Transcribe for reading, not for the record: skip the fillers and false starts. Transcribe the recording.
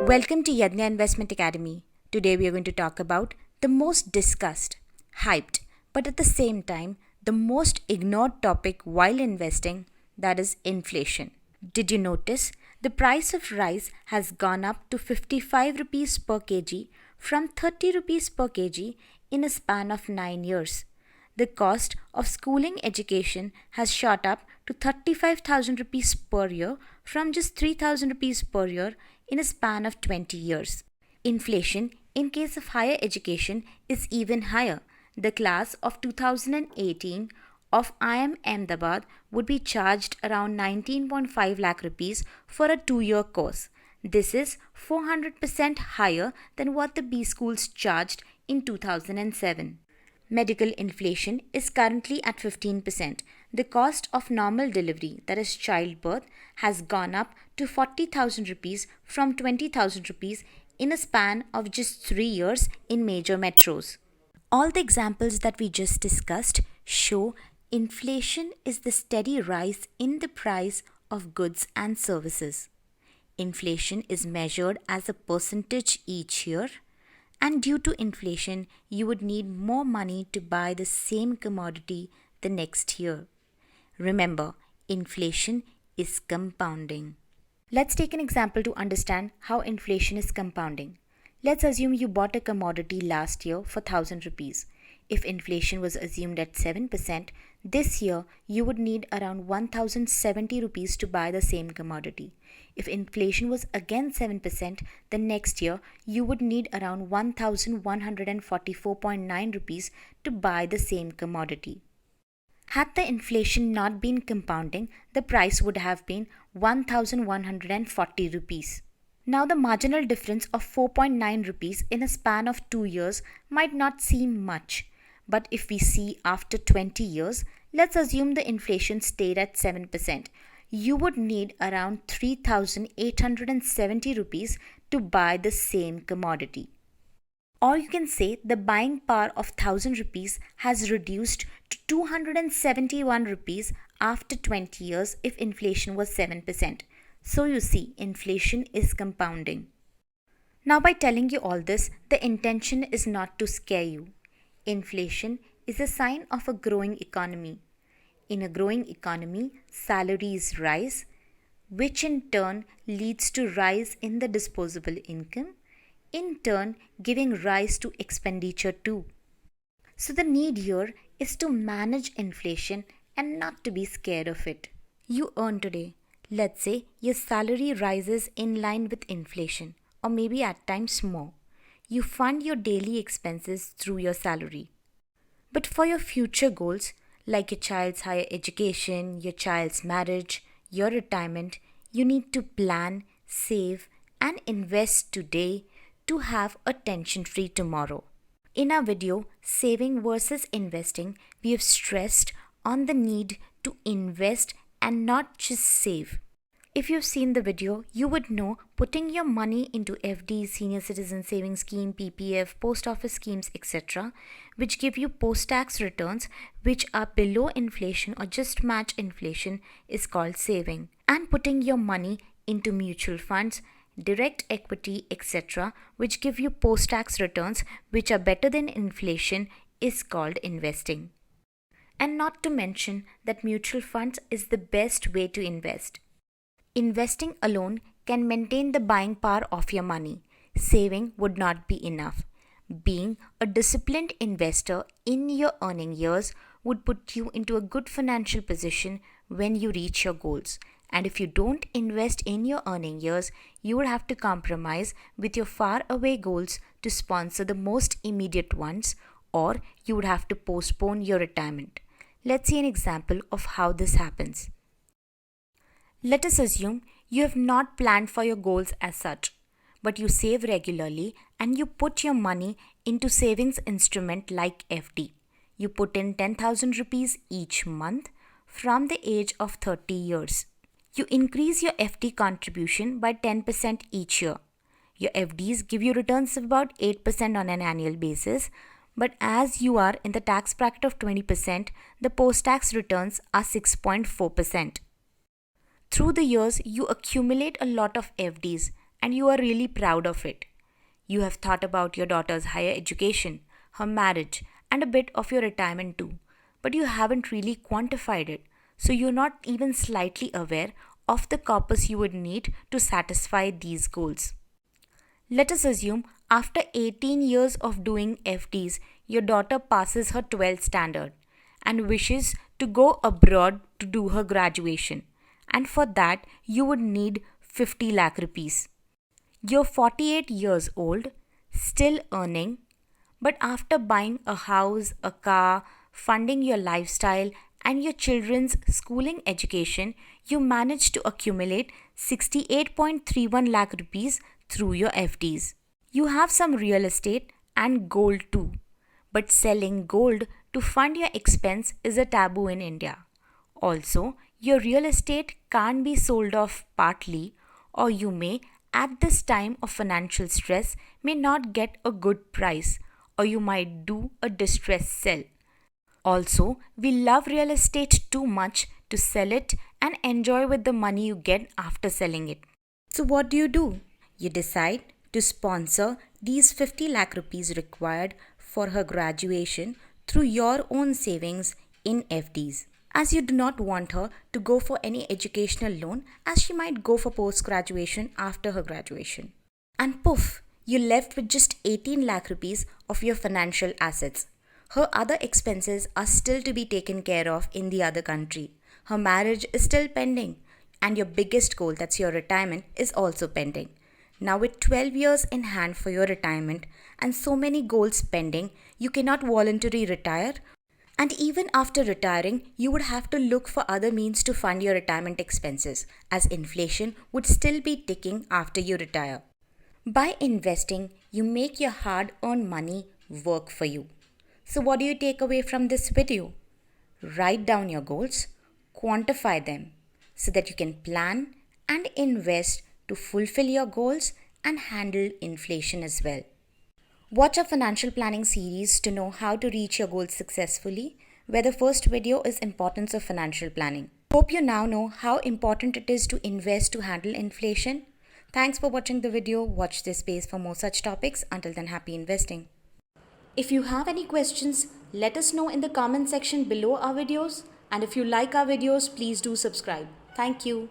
Welcome to Yadnya Investment Academy. Today we are going to talk about the most discussed, hyped, but at the same time, the most ignored topic while investing, that is inflation. Did you notice? The price of rice has gone up to 55 rupees per kg from 30 rupees per kg in a span of 9 years. The cost of schooling education has shot up to 35,000 rupees per year from just 3,000 rupees per year in a span of 20 years. Inflation in case of higher education is even higher. The class of 2018 of IIM Ahmedabad would be charged around 19.5 lakh rupees for a 2-year course. This is 400% higher than what the B schools charged in 2007. Medical inflation is currently at 15%. The cost of normal delivery, that is childbirth, has gone up to 40,000 rupees from 20,000 rupees in a span of just 3 years in major metros. All the examples that we just discussed show inflation is the steady rise in the price of goods and services. Inflation is measured as a percentage each year, and due to inflation, you would need more money to buy the same commodity the next year. Remember, inflation is compounding. Let's take an example to understand how inflation is compounding. Let's assume you bought a commodity last year for 1,000 rupees. If inflation was assumed at 7%, this year you would need around 1,070 rupees to buy the same commodity. If inflation was again 7%, the next year you would need around 1,144.9 rupees to buy the same commodity. Had the inflation not been compounding, the price would have been 1,140 rupees. Now the marginal difference of 4.9 rupees in a span of 2 years might not seem much. But if we see after 20 years, let's assume the inflation stayed at 7%. You would need around 3,870 rupees to buy the same commodity. Or you can say the buying power of 1,000 rupees has reduced to 271 rupees after 20 years if inflation was 7%. So you see, inflation is compounding. Now by telling you all this, the intention is not to scare you. Inflation is a sign of a growing economy. In a growing economy, salaries rise, which in turn leads to rise in the disposable income, in turn giving rise to expenditure too. So the need here is to manage inflation and not to be scared of it. You earn today. Let's say your salary rises in line with inflation, or maybe at times more. You fund your daily expenses through your salary. But for your future goals, like your child's higher education, your child's marriage, your retirement, you need to plan, save, and invest today to have a tension-free tomorrow. In our video, Saving versus Investing, we have stressed on the need to invest and not just save. If you've seen the video, you would know putting your money into FD, Senior Citizen Savings Scheme, PPF, post office schemes, etc., which give you post-tax returns which are below inflation or just match inflation, is called saving. And putting your money into mutual funds, direct equity, etc., which give you post-tax returns which are better than inflation, is called investing. And not to mention that mutual funds is the best way to invest. Investing alone can maintain the buying power of your money. Saving would not be enough. Being a disciplined investor in your earning years would put you into a good financial position when you reach your goals. And if you don't invest in your earning years, you would have to compromise with your far away goals to sponsor the most immediate ones, or you would have to postpone your retirement. Let's see an example of how this happens. Let us assume you have not planned for your goals as such, but you save regularly and you put your money into savings instrument like FD. You put in 10,000 rupees each month from the age of 30 years. You increase your FD contribution by 10% each year. Your FDs give you returns of about 8% on an annual basis, but as you are in the tax bracket of 20%, the post-tax returns are 6.4%. Through the years, you accumulate a lot of FDs and you are really proud of it. You have thought about your daughter's higher education, her marriage, and a bit of your retirement too, but you haven't really quantified it, so you're not even slightly aware of the corpus you would need to satisfy these goals. Let us assume after 18 years of doing FDs, your daughter passes her 12th standard and wishes to go abroad to do her graduation. And for that, you would need 50 lakh rupees. You're 48 years old, still earning, but after buying a house, a car, funding your lifestyle, and your children's schooling education, you managed to accumulate 68.31 lakh rupees through your FDs. You have some real estate and gold too, but selling gold to fund your expense is a taboo in India. Also, your real estate can't be sold off partly, or you may, at this time of financial stress, may not get a good price, or you might do a distress sell. Also, we love real estate too much to sell it and enjoy with the money you get after selling it. So, what do? You decide to sponsor these 50 lakh rupees required for her graduation through your own savings in FDs, as you do not want her to go for any educational loan, as she might go for post graduation after her graduation. And poof, you're left with just 18 lakh rupees of your financial assets. Her other expenses are still to be taken care of in the other country. Her marriage is still pending, and your biggest goal, that's your retirement, is also pending. Now, with 12 years in hand for your retirement and so many goals pending, you cannot voluntarily retire. And even after retiring, you would have to look for other means to fund your retirement expenses, as inflation would still be ticking after you retire. By investing, you make your hard earned money work for you. So, what do you take away from this video? Write down your goals, quantify them so that you can plan and invest to fulfill your goals and handle inflation as well. Watch our financial planning series to know how to reach your goals successfully, where the first video is importance of financial planning. Hope you now know how important it is to invest to handle inflation. Thanks for watching the video. Watch this space for more such topics. Until then, happy investing. If you have any questions, let us know in the comment section below our videos. And if you like our videos, please do subscribe. Thank you.